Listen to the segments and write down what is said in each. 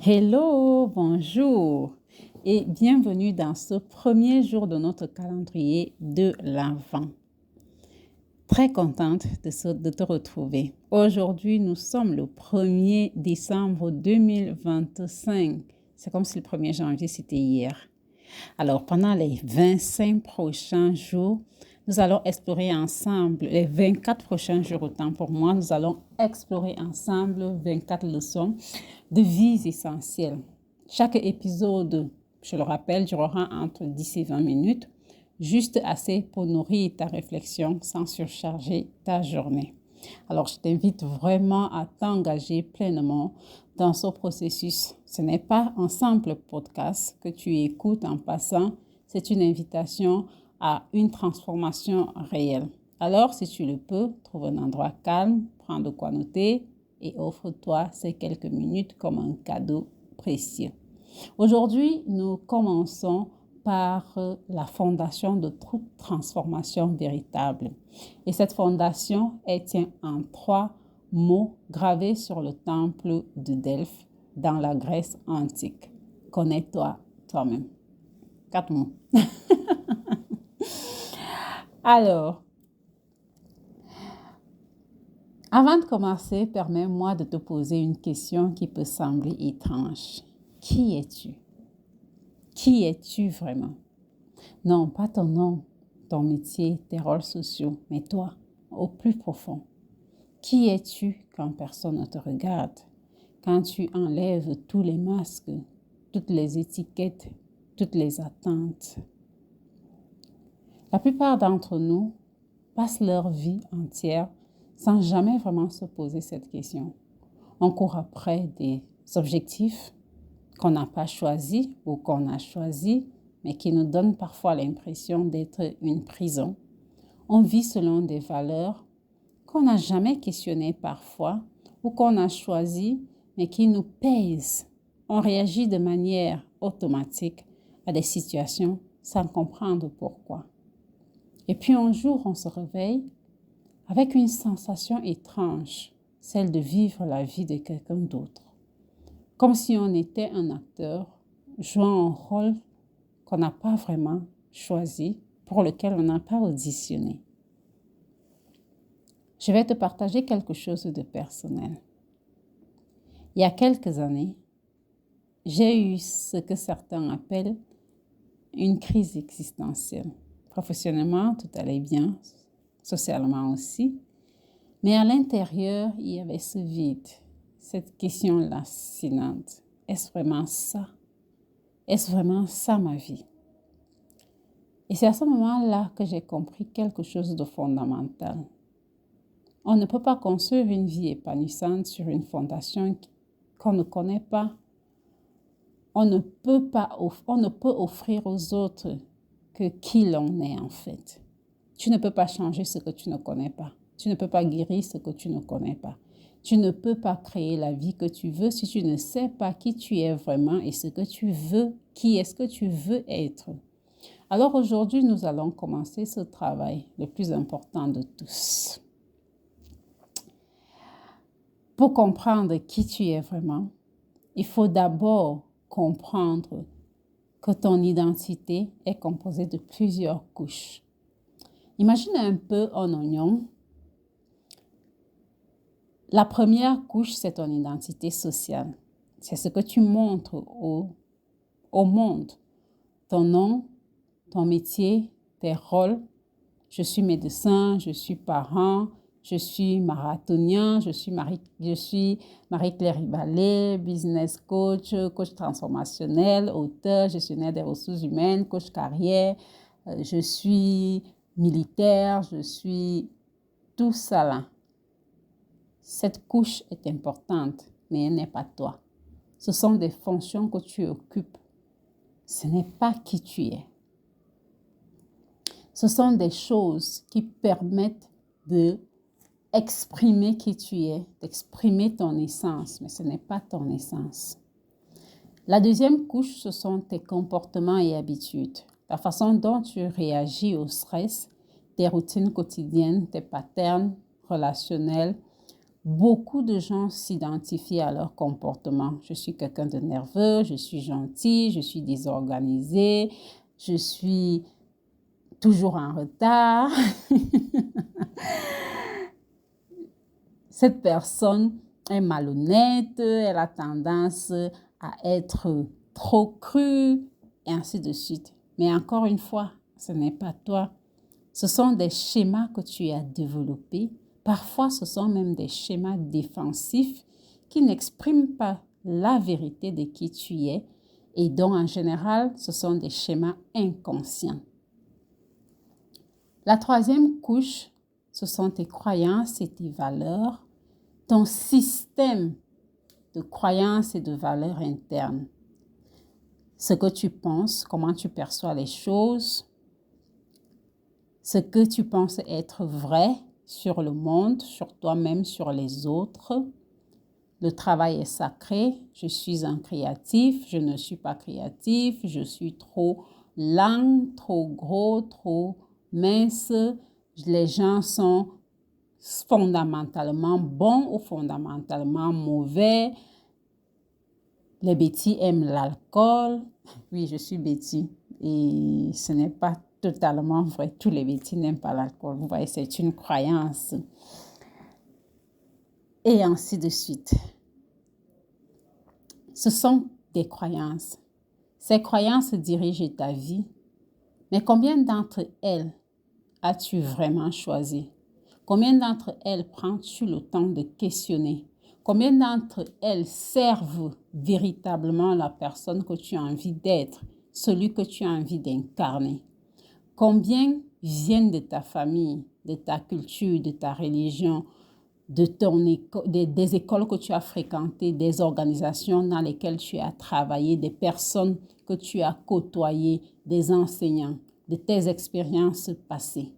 Hello, bonjour et bienvenue dans ce premier jour de notre calendrier de l'Avent. Très contente de te retrouver. Aujourd'hui, nous sommes le 1er décembre 2025. C'est comme si le 1er janvier, c'était hier. Alors, pendant les 25 prochains jours, nous allons explorer ensemble, les 24 prochains jours autant pour moi, nous allons explorer ensemble 24 leçons de vie essentielles. Chaque épisode, je le rappelle, durera entre 10 et 20 minutes, juste assez pour nourrir ta réflexion sans surcharger ta journée. Alors, je t'invite vraiment à t'engager pleinement dans ce processus. Ce n'est pas un simple podcast que tu écoutes en passant, c'est une invitation à une transformation réelle. Alors, si tu le peux, trouve un endroit calme, prends de quoi noter et offre-toi ces quelques minutes comme un cadeau précieux. Aujourd'hui, nous commençons par la fondation de toute transformation véritable. Et cette fondation, elle tient en 3 mots gravés sur le temple de Delphes dans la Grèce antique. Connais-toi toi-même. 4 mots. Alors, avant de commencer, permets-moi de te poser une question qui peut sembler étrange. Qui es-tu? Qui es-tu vraiment? Non, pas ton nom, ton métier, tes rôles sociaux, mais toi, au plus profond. Qui es-tu quand personne ne te regarde? Quand tu enlèves tous les masques, toutes les étiquettes, toutes les attentes? La plupart d'entre nous passent leur vie entière sans jamais vraiment se poser cette question. On court après des objectifs qu'on n'a pas choisis ou qu'on a choisis, mais qui nous donnent parfois l'impression d'être une prison. On vit selon des valeurs qu'on n'a jamais questionnées parfois ou qu'on a choisies, mais qui nous pèsent. On réagit de manière automatique à des situations sans comprendre pourquoi. Et puis un jour, on se réveille avec une sensation étrange, celle de vivre la vie de quelqu'un d'autre. Comme si on était un acteur jouant un rôle qu'on n'a pas vraiment choisi, pour lequel on n'a pas auditionné. Je vais te partager quelque chose de personnel. Il y a quelques années, j'ai eu ce que certains appellent une crise existentielle. Professionnellement, tout allait bien, socialement aussi. Mais à l'intérieur, il y avait ce vide, cette question lancinante. Est-ce vraiment ça? Est-ce vraiment ça ma vie? Et c'est à ce moment-là que j'ai compris quelque chose de fondamental. On ne peut pas construire une vie épanouissante sur une fondation qu'on ne connaît pas. On ne peut offrir aux autres que qui l'on est en fait. Tu ne peux pas changer ce que tu ne connais pas. Tu ne peux pas guérir ce que tu ne connais pas. Tu ne peux pas créer la vie que tu veux si tu ne sais pas qui tu es vraiment et ce que tu veux, qui est-ce que tu veux être. Alors aujourd'hui, nous allons commencer ce travail, le plus important de tous. Pour comprendre qui tu es vraiment, il faut d'abord comprendre que ton identité est composée de plusieurs couches. Imagine un peu un oignon. La première couche, c'est ton identité sociale. C'est ce que tu montres au monde. Ton nom, ton métier, tes rôles. Je suis médecin, je suis parent, je suis marathonien, je suis Marie-Claire Ribalet, business coach, coach transformationnel, auteur, gestionnaire des ressources humaines, coach carrière, je suis militaire, je suis tout ça là. Cette couche est importante, mais elle n'est pas toi. Ce sont des fonctions que tu occupes. Ce n'est pas qui tu es. Ce sont des choses qui permettent d'exprimer qui tu es, d'exprimer ton essence, mais ce n'est pas ton essence. La deuxième couche, ce sont tes comportements et habitudes. La façon dont tu réagis au stress, tes routines quotidiennes, tes patterns relationnels, beaucoup de gens s'identifient à leur comportement. Je suis quelqu'un de nerveux, je suis gentil, je suis désorganisé, je suis toujours en retard. Cette personne est malhonnête, elle a tendance à être trop crue, et ainsi de suite. Mais encore une fois, ce n'est pas toi. Ce sont des schémas que tu as développés. Parfois, ce sont même des schémas défensifs qui n'expriment pas la vérité de qui tu es et dont en général, ce sont des schémas inconscients. La troisième couche, ce sont tes croyances et tes valeurs, ton système de croyances et de valeurs internes. Ce que tu penses, comment tu perçois les choses, ce que tu penses être vrai sur le monde, sur toi-même, sur les autres. Le travail est sacré, je suis un créatif, je ne suis pas créatif, je suis trop lent, trop gros, trop mince. Les gens sont fondamentalement bons ou fondamentalement mauvais. Les Betty aiment l'alcool. Oui, je suis Betty et ce n'est pas totalement vrai. Tous les Betty n'aiment pas l'alcool. Vous voyez, c'est une croyance. Et ainsi de suite. Ce sont des croyances. Ces croyances dirigent ta vie. Mais combien d'entre elles as-tu vraiment choisi? Combien d'entre elles prends-tu le temps de questionner? Combien d'entre elles servent véritablement la personne que tu as envie d'être, celui que tu as envie d'incarner? Combien viennent de ta famille, de ta culture, de ta religion, de des écoles que tu as fréquentées, des organisations dans lesquelles tu as travaillé, des personnes que tu as côtoyées, des enseignants, de tes expériences passées?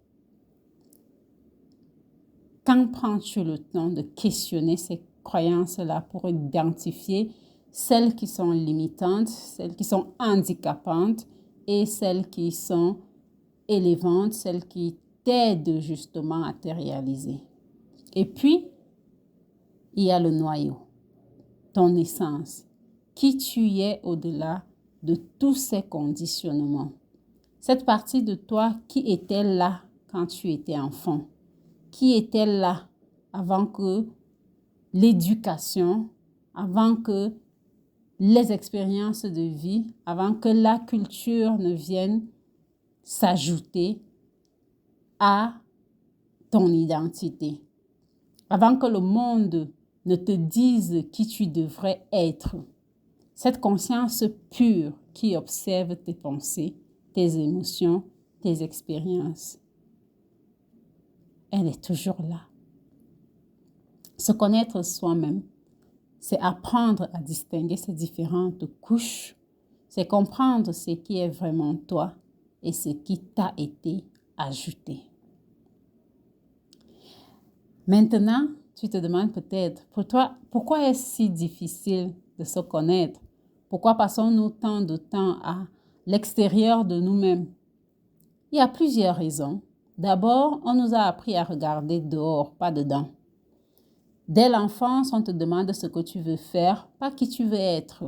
Quand prends-tu le temps de questionner ces croyances-là pour identifier celles qui sont limitantes, celles qui sont handicapantes et celles qui sont élévantes, celles qui t'aident justement à te réaliser? Et puis, il y a le noyau, ton essence, qui tu es au-delà de tous ces conditionnements. Cette partie de toi qui était là quand tu étais enfant, qui était là avant que l'éducation, avant que les expériences de vie, avant que la culture ne vienne s'ajouter à ton identité, avant que le monde ne te dise qui tu devrais être. Cette conscience pure qui observe tes pensées, tes émotions, tes expériences, elle est toujours là. Se connaître soi-même, c'est apprendre à distinguer ces différentes couches, c'est comprendre ce qui est vraiment toi et ce qui t'a été ajouté. Maintenant, tu te demandes peut-être, pour toi, pourquoi est-ce si difficile de se connaître? Pourquoi passons-nous tant de temps à l'extérieur de nous-mêmes? Il y a plusieurs raisons. D'abord, on nous a appris à regarder dehors, pas dedans. Dès l'enfance, on te demande ce que tu veux faire, pas qui tu veux être.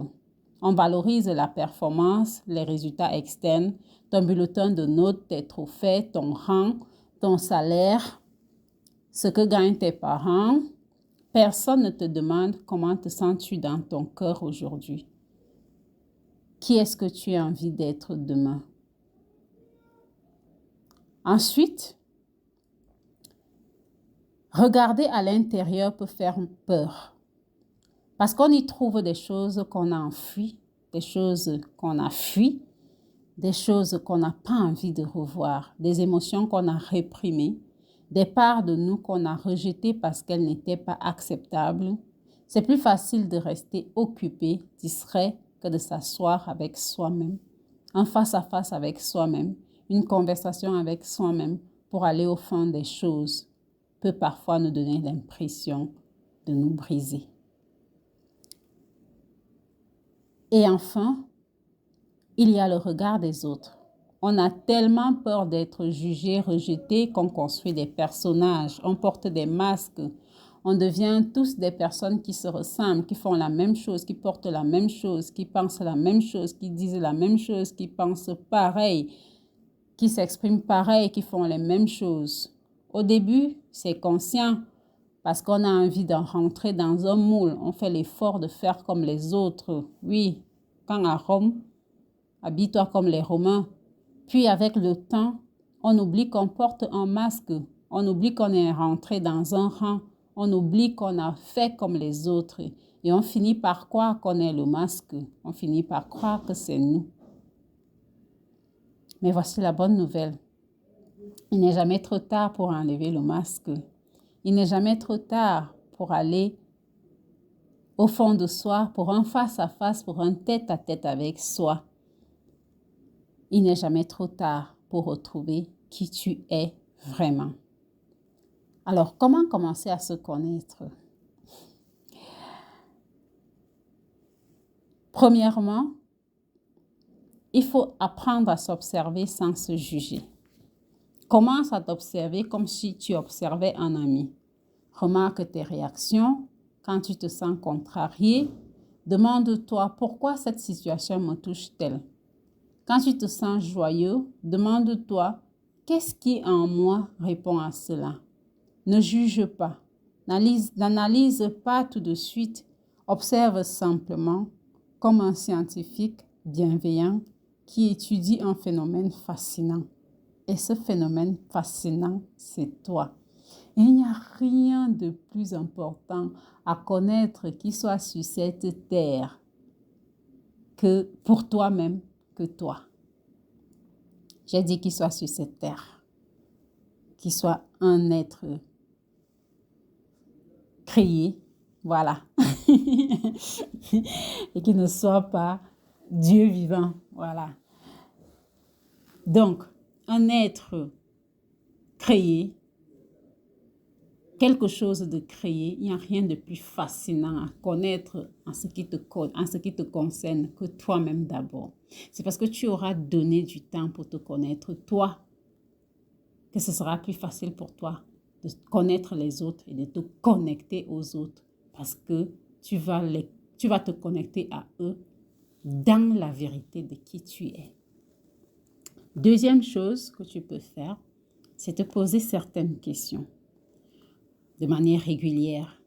On valorise la performance, les résultats externes, ton bulletin de notes, tes trophées, ton rang, ton salaire, ce que gagnent tes parents. Personne ne te demande comment te sens-tu dans ton cœur aujourd'hui. Qui est-ce que tu as envie d'être demain? Ensuite, regarder à l'intérieur peut faire peur. Parce qu'on y trouve des choses qu'on a enfuies, des choses qu'on a fuies, des choses qu'on n'a pas envie de revoir, des émotions qu'on a réprimées, des parts de nous qu'on a rejetées parce qu'elles n'étaient pas acceptables. C'est plus facile de rester occupé, distrait, que de s'asseoir avec soi-même, en face à face avec soi-même, une conversation avec soi-même pour aller au fond des choses peut parfois nous donner l'impression de nous briser. Et enfin, il y a le regard des autres. On a tellement peur d'être jugé, rejeté qu'on construit des personnages, on porte des masques, On devient tous des personnes qui se ressemblent, qui font la même chose, qui portent la même chose, qui pensent la même chose, qui disent la même chose, qui pensent pareil, qui s'expriment pareil, qui font les mêmes choses. Au début, c'est conscient parce qu'on a envie de rentrer dans un moule. On fait l'effort de faire comme les autres. Oui, quand à Rome, habille-toi comme les Romains. Puis avec le temps, on oublie qu'on porte un masque. On oublie qu'on est rentré dans un rang. On oublie qu'on a fait comme les autres. Et on finit par croire qu'on est le masque. On finit par croire que c'est nous. Mais voici la bonne nouvelle. Il n'est jamais trop tard pour enlever le masque. Il n'est jamais trop tard pour aller au fond de soi, pour un face-à-face, pour un tête-à-tête avec soi. Il n'est jamais trop tard pour retrouver qui tu es vraiment. Alors, comment commencer à se connaître? Premièrement, il faut apprendre à s'observer sans se juger. Commence à t'observer comme si tu observais un ami. Remarque tes réactions. Quand tu te sens contrarié, demande-toi pourquoi cette situation me touche-t-elle. Quand tu te sens joyeux, demande-toi qu'est-ce qui en moi répond à cela. Ne juge pas, n'analyse pas tout de suite, observe simplement comme un scientifique bienveillant qui étudie un phénomène fascinant. Et ce phénomène fascinant, c'est toi. Et il n'y a rien de plus important à connaître qui soit sur cette terre que pour toi-même que toi. J'ai dit qu'il soit sur cette terre, qu'il soit un être créé, voilà, et qu'il ne soit pas Dieu vivant, voilà. Donc, un être créé, quelque chose de créé, il n'y a rien de plus fascinant à connaître en ce qui te concerne que toi-même d'abord. C'est parce que tu auras donné du temps pour te connaître toi que ce sera plus facile pour toi de connaître les autres et de te connecter aux autres parce que tu vas te connecter à eux dans la vérité de qui tu es. Deuxième chose que tu peux faire, c'est te poser certaines questions de manière régulière.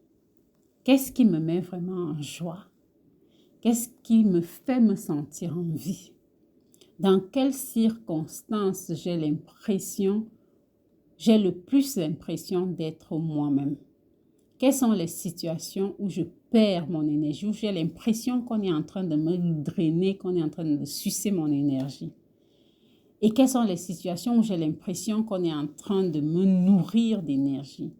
Qu'est-ce qui me met vraiment en joie? Qu'est-ce qui me fait me sentir en vie? Dans quelles circonstances j'ai le plus l'impression d'être moi-même? Quelles sont les situations où je perds mon énergie, où j'ai l'impression qu'on est en train de me drainer, qu'on est en train de sucer mon énergie? Et quelles sont les situations où j'ai l'impression qu'on est en train de me nourrir d'énergie?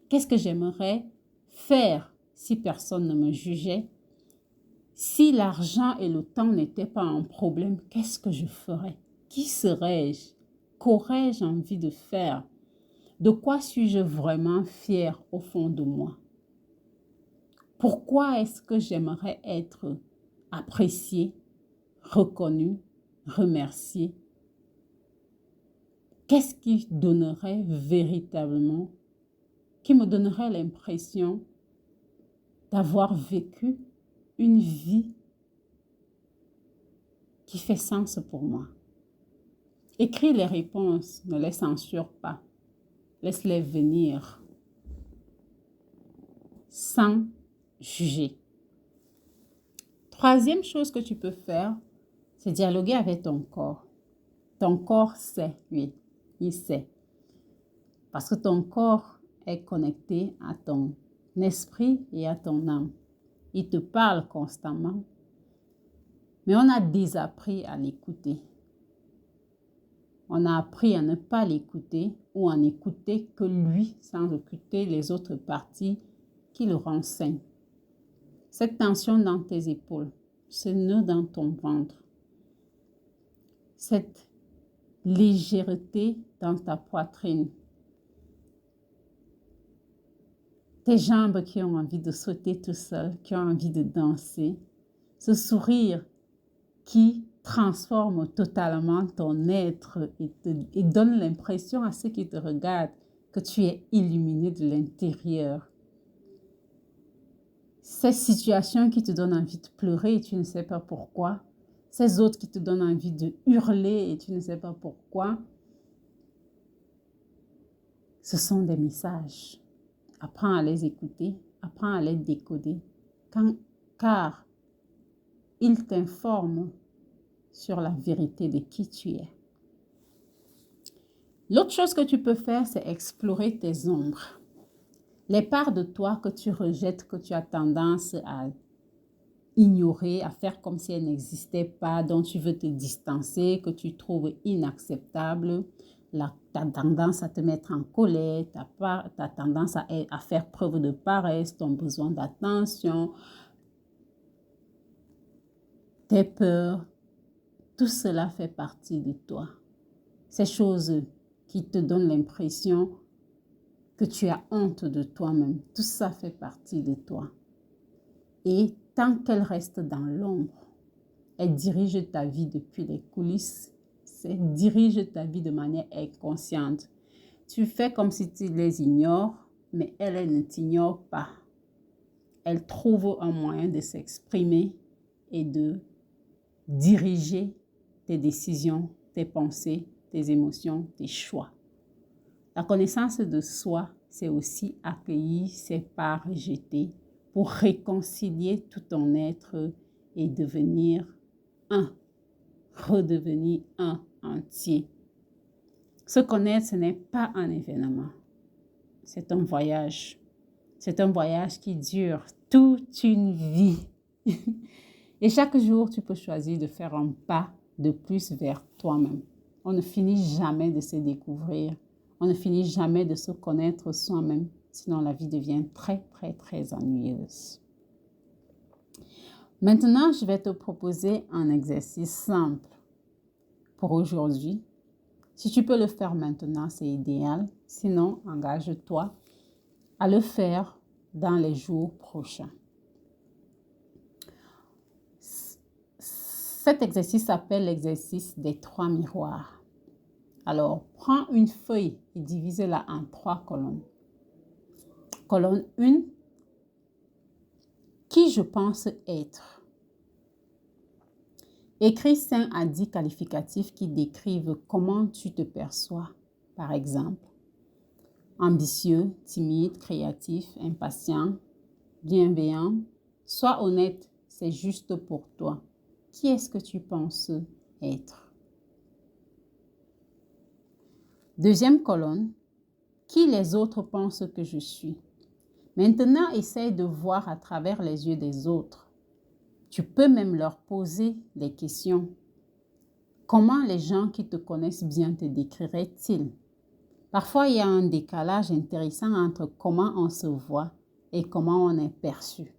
Qu'est-ce que j'aimerais faire si personne ne me jugeait? Si l'argent et le temps n'étaient pas un problème, qu'est-ce que je ferais? Qui serais-je? Qu'aurais-je envie de faire? De quoi suis-je vraiment fière au fond de moi? Pourquoi est-ce que j'aimerais être appréciée, reconnue, remerciée? Qu'est-ce qui donnerait véritablement, qui me donnerait l'impression d'avoir vécu une vie qui fait sens pour moi? Écris les réponses, ne les censure pas. Laisse-les venir sans juger. Troisième chose que tu peux faire, c'est dialoguer avec ton corps. Ton corps sait, oui, il sait. Parce que ton corps est connecté à ton esprit et à ton âme. Il te parle constamment, mais on a désappris à l'écouter. On a appris à ne pas l'écouter ou à n'écouter que lui sans écouter les autres parties qui le renseignent. Cette tension dans tes épaules, ce nœud dans ton ventre, cette légèreté dans ta poitrine, tes jambes qui ont envie de sauter tout seul, qui ont envie de danser, ce sourire qui transforme totalement ton être et donne l'impression à ceux qui te regardent que tu es illuminé de l'intérieur. Ces situations qui te donnent envie de pleurer et tu ne sais pas pourquoi. Ces autres qui te donnent envie de hurler et tu ne sais pas pourquoi. Ce sont des messages. Apprends à les écouter, apprends à les décoder, car ils t'informent sur la vérité de qui tu es. L'autre chose que tu peux faire, c'est explorer tes ombres. Les parts de toi que tu rejettes, que tu as tendance à ignorer, à faire comme si elles n'existaient pas, dont tu veux te distancer, que tu trouves inacceptables, ta tendance à te mettre en colère, ta tendance à faire preuve de paresse, ton besoin d'attention, tes peurs, tout cela fait partie de toi. Ces choses qui te donnent l'impression que tu as honte de toi-même, tout ça fait partie de toi. Et tant qu'elles restent dans l'ombre, elles dirigent ta vie depuis les coulisses, elles dirigent ta vie de manière inconsciente. Tu fais comme si tu les ignores, mais elles ne t'ignorent pas. Elles trouvent un moyen de s'exprimer et de diriger tes décisions, tes pensées, tes émotions, tes choix. La connaissance de soi, c'est aussi accueillir ces parts rejetées pour réconcilier tout ton être et devenir un, redevenir un entier. Se connaître, ce n'est pas un événement, c'est un voyage. C'est un voyage qui dure toute une vie. Et chaque jour, tu peux choisir de faire un pas de plus vers toi-même. On ne finit jamais de se découvrir. On ne finit jamais de se connaître soi-même. Sinon, la vie devient très, très, très ennuyeuse. Maintenant, je vais te proposer un exercice simple pour aujourd'hui. Si tu peux le faire maintenant, c'est idéal. Sinon, engage-toi à le faire dans les jours prochains. Cet exercice s'appelle l'exercice des 3 miroirs. Alors, prends une feuille et divise-la en 3 colonnes. Colonne 1, qui je pense être. Écris 5 à 10 qualificatifs qui décrivent comment tu te perçois. Par exemple, ambitieux, timide, créatif, impatient, bienveillant. Sois honnête, c'est juste pour toi. Qui est-ce que tu penses être? Deuxième colonne, qui les autres pensent que je suis? Maintenant, essaye de voir à travers les yeux des autres. Tu peux même leur poser des questions. Comment les gens qui te connaissent bien te décriraient-ils? Parfois, il y a un décalage intéressant entre comment on se voit et comment on est perçu.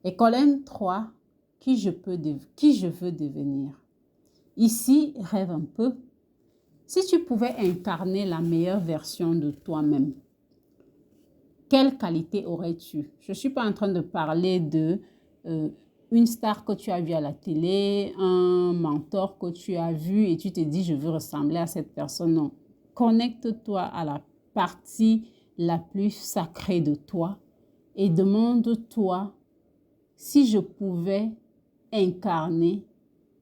Et colonne 3, qui je veux devenir. Ici, rêve un peu. Si tu pouvais incarner la meilleure version de toi-même, quelle qualité aurais-tu? Je ne suis pas en train de parler de une star que tu as vue à la télé, un mentor que tu as vu et tu te dis, je veux ressembler à cette personne. Non. Connecte-toi à la partie la plus sacrée de toi et demande-toi si je pouvais incarner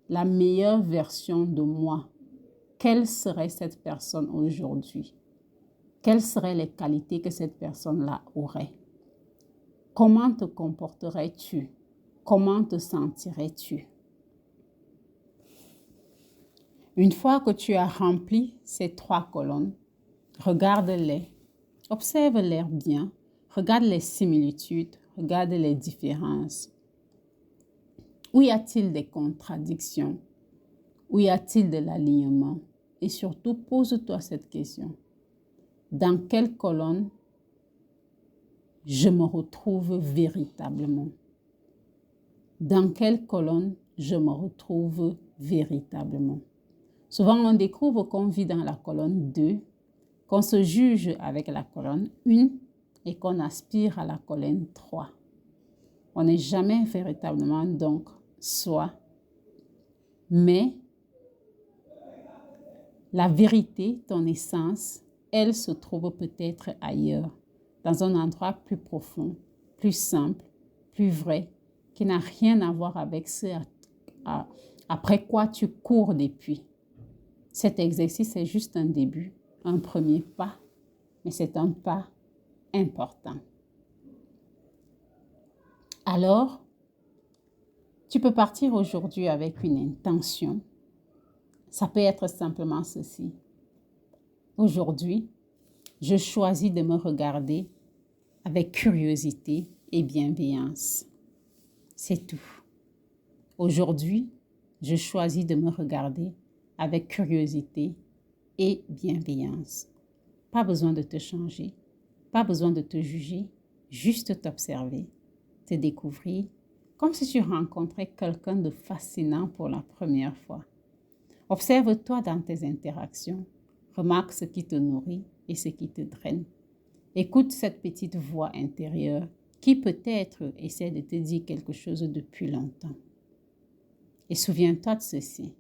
la meilleure version de moi. Quelle serait cette personne aujourd'hui? Quelles seraient les qualités que cette personne-là aurait? Comment te comporterais-tu? Comment te sentirais-tu? Une fois que tu as rempli ces 3 colonnes, regarde-les, observe-les bien, regarde les similitudes, regarde les différences. Où y a-t-il des contradictions? Où y a-t-il de l'alignement? Et surtout, pose-toi cette question. Dans quelle colonne je me retrouve véritablement? Dans quelle colonne je me retrouve véritablement? Souvent, on découvre qu'on vit dans la colonne 2, qu'on se juge avec la colonne 1 et qu'on aspire à la colonne 3. On n'est jamais véritablement donc soi, mais la vérité, ton essence, elle se trouve peut-être ailleurs, dans un endroit plus profond, plus simple, plus vrai, qui n'a rien à voir avec ce après quoi tu cours depuis. Cet exercice est juste un début, un premier pas, mais c'est un pas important. Alors, tu peux partir aujourd'hui avec une intention. Ça peut être simplement ceci. Aujourd'hui, je choisis de me regarder avec curiosité et bienveillance. C'est tout. Aujourd'hui, je choisis de me regarder avec curiosité et bienveillance. Pas besoin de te changer, pas besoin de te juger, juste t'observer, te découvrir, comme si tu rencontrais quelqu'un de fascinant pour la première fois. Observe-toi dans tes interactions, remarque ce qui te nourrit et ce qui te draine. Écoute cette petite voix intérieure qui peut-être essaie de te dire quelque chose depuis longtemps. Et souviens-toi de ceci.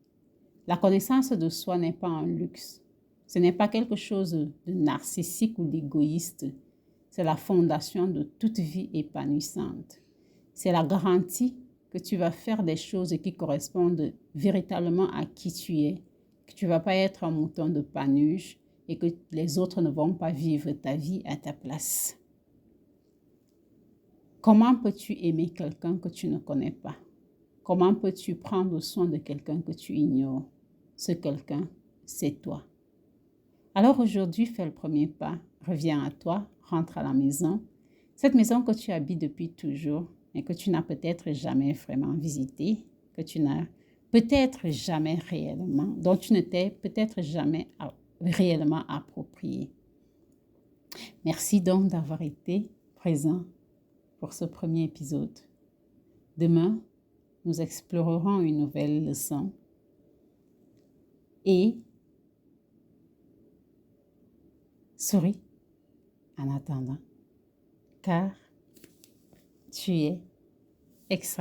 La connaissance de soi n'est pas un luxe. Ce n'est pas quelque chose de narcissique ou d'égoïste. C'est la fondation de toute vie épanouissante. C'est la garantie que tu vas faire des choses qui correspondent véritablement à qui tu es, que tu ne vas pas être un mouton de Panurge et que les autres ne vont pas vivre ta vie à ta place. Comment peux-tu aimer quelqu'un que tu ne connais pas? Comment peux-tu prendre soin de quelqu'un que tu ignores? Ce quelqu'un, c'est toi. Alors aujourd'hui, fais le premier pas, reviens à toi, rentre à la maison. Cette maison que tu habites depuis toujours et que tu n'as peut-être jamais vraiment visitée, que tu n'as peut-être jamais réellement, dont tu ne t'es peut-être jamais réellement approprié. Merci donc d'avoir été présent pour ce premier épisode. Demain, nous explorerons une nouvelle leçon et souris en attendant, car tu es extraordinaire.